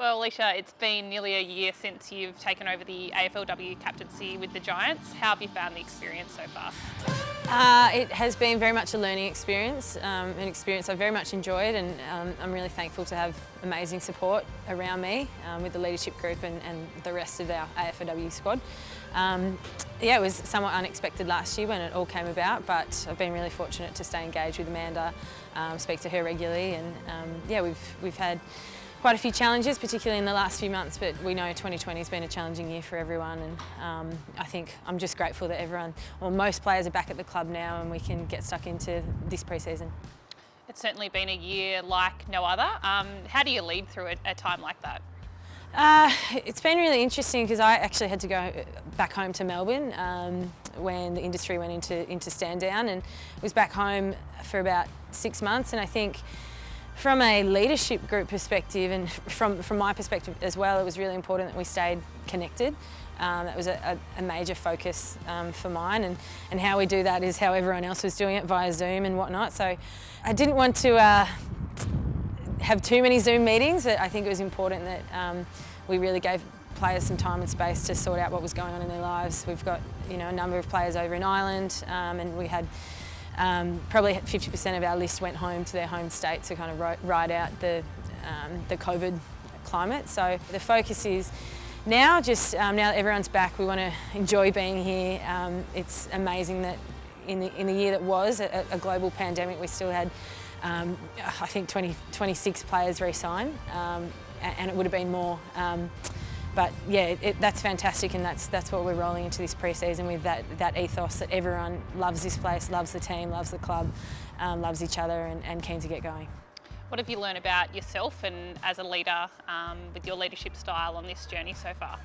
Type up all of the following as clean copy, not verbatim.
Well, Alicia, it's been nearly a year since you've taken over the AFLW Captaincy with the Giants. How have you found the experience so far? It has been very much a learning experience, an experience I've very much enjoyed, and I'm really thankful to have amazing support around me with the leadership group and the rest of our AFLW squad. Yeah, it was somewhat unexpected last year when it all came about, but I've been really fortunate to stay engaged with Amanda, speak to her regularly, and yeah, we've had quite a few challenges, particularly in the last few months, but we know 2020 has been a challenging year for everyone, and I think I'm just grateful that everyone, or most players, are back at the club now and we can get stuck into this pre-season. It's certainly been a year like no other. How do you lead through a time like that? It's been really interesting because I actually had to go back home to Melbourne when the industry went into stand down, and was back home for about 6 months, and I think from a leadership group perspective and from my perspective as well, it was really important that we stayed connected. That was a major focus for mine, and how we do that is how everyone else was doing it via Zoom and whatnot. So I didn't want to have too many Zoom meetings. I think it was important that we really gave players some time and space to sort out what was going on in their lives. We've got a number of players over in Ireland, and we had probably 50% of our list went home to their home state to kind of ride out the COVID climate. So the focus is now, now that everyone's back, we want to enjoy being here. It's amazing that in the year that was a global pandemic, we still had I think 26 players re-sign, and it would have been more. But yeah, that's fantastic, and that's what we're rolling into this pre-season with, that ethos that everyone loves this place, loves the team, loves the club, loves each other, and keen to get going. What have you learned about yourself and as a leader with your leadership style on this journey so far?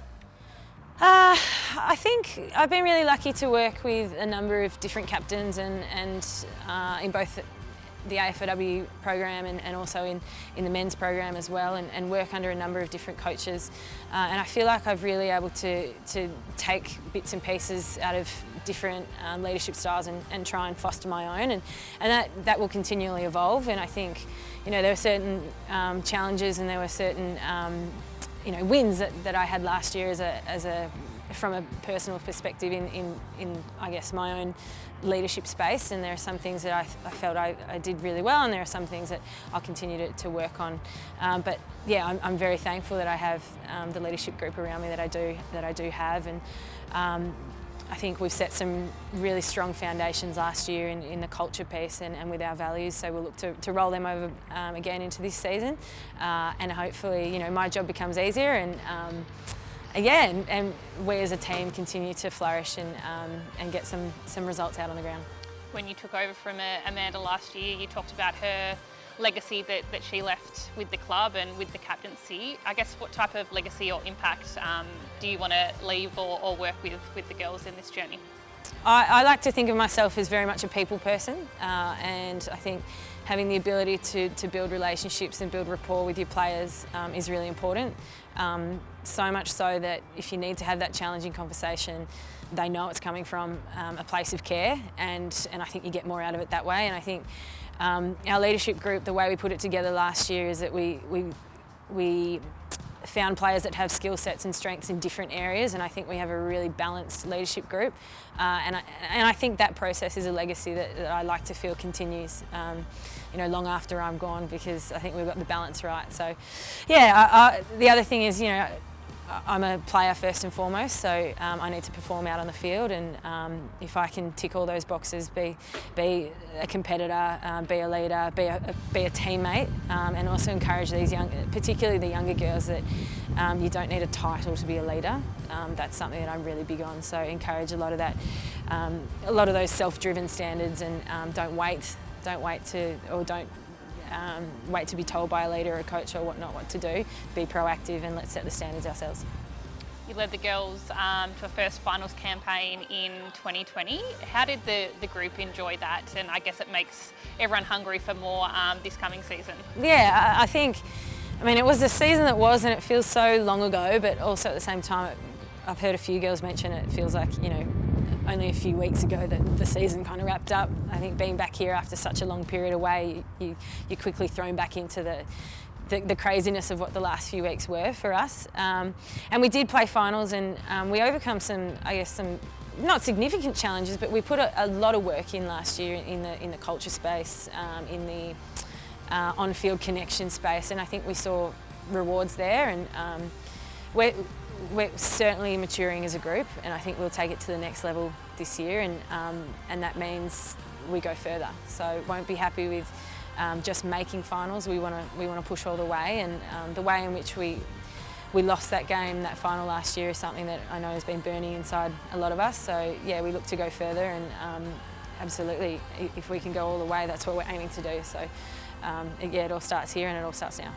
I think I've been really lucky to work with a number of different captains and in both the AFLW program and also in the men's program as well, and work under a number of different coaches. And I feel like I've really able to take bits and pieces out of different leadership styles and try and foster my own, and that will continually evolve. And I think there were certain challenges, and there were certain wins that I had last year from a personal perspective in I guess my own leadership space, and there are some things that I felt I did really well, and there are some things that I'll continue to work on. But yeah, I'm very thankful that I have the leadership group around me that I do have, and I think we've set some really strong foundations last year in the culture piece and with our values, so we'll look to roll them over again into this season, and hopefully my job becomes easier, and and we as a team continue to flourish and get some results out on the ground. When you took over from Amanda last year, you talked about her legacy that she left with the club and with the captaincy. I guess what type of legacy or impact do you want to leave or work with the girls in this journey? I like to think of myself as very much a people person, and I think having the ability to build relationships and build rapport with your players is really important. So much so that if you need to have that challenging conversation, they know it's coming from a place of care, and I think you get more out of it that way. And I think our leadership group, the way we put it together last year, is that we found players that have skill sets and strengths in different areas, and I think we have a really balanced leadership group, and I think that process is a legacy that I like to feel continues long after I'm gone, because I think we've got the balance right. So yeah, the other thing is I'm a player first and foremost, so I need to perform out on the field, and if I can tick all those boxes, be a competitor, be a leader, be a teammate, and also encourage these particularly the younger girls, that you don't need a title to be a leader. That's something that I'm really big on, so encourage a lot of that, a lot of those self-driven standards, and don't wait to be told by a leader or a coach or whatnot what to do. Be proactive, and let's set the standards ourselves. You led the girls to a first finals campaign in 2020. How did the group enjoy that? And I guess it makes everyone hungry for more this coming season. Yeah, I think, it was the season that was, and it feels so long ago, but also at the same time, I've heard a few girls mention it feels like, only a few weeks ago that the season kind of wrapped up. I think being back here after such a long period away, you're quickly thrown back into the craziness of what the last few weeks were for us. And we did play finals, and we overcome some, I guess, some not significant challenges, but we put a lot of work in last year in the culture space, in the on-field connection space, and I think we saw rewards there. And we're certainly maturing as a group, and I think we'll take it to the next level this year, and that means we go further. So won't be happy with just making finals. We want to push all the way, and the way in which we lost that game, that final last year, is something that I know has been burning inside a lot of us. So yeah, we look to go further, and absolutely, if we can go all the way, that's what we're aiming to do. So yeah, it all starts here, and it all starts now.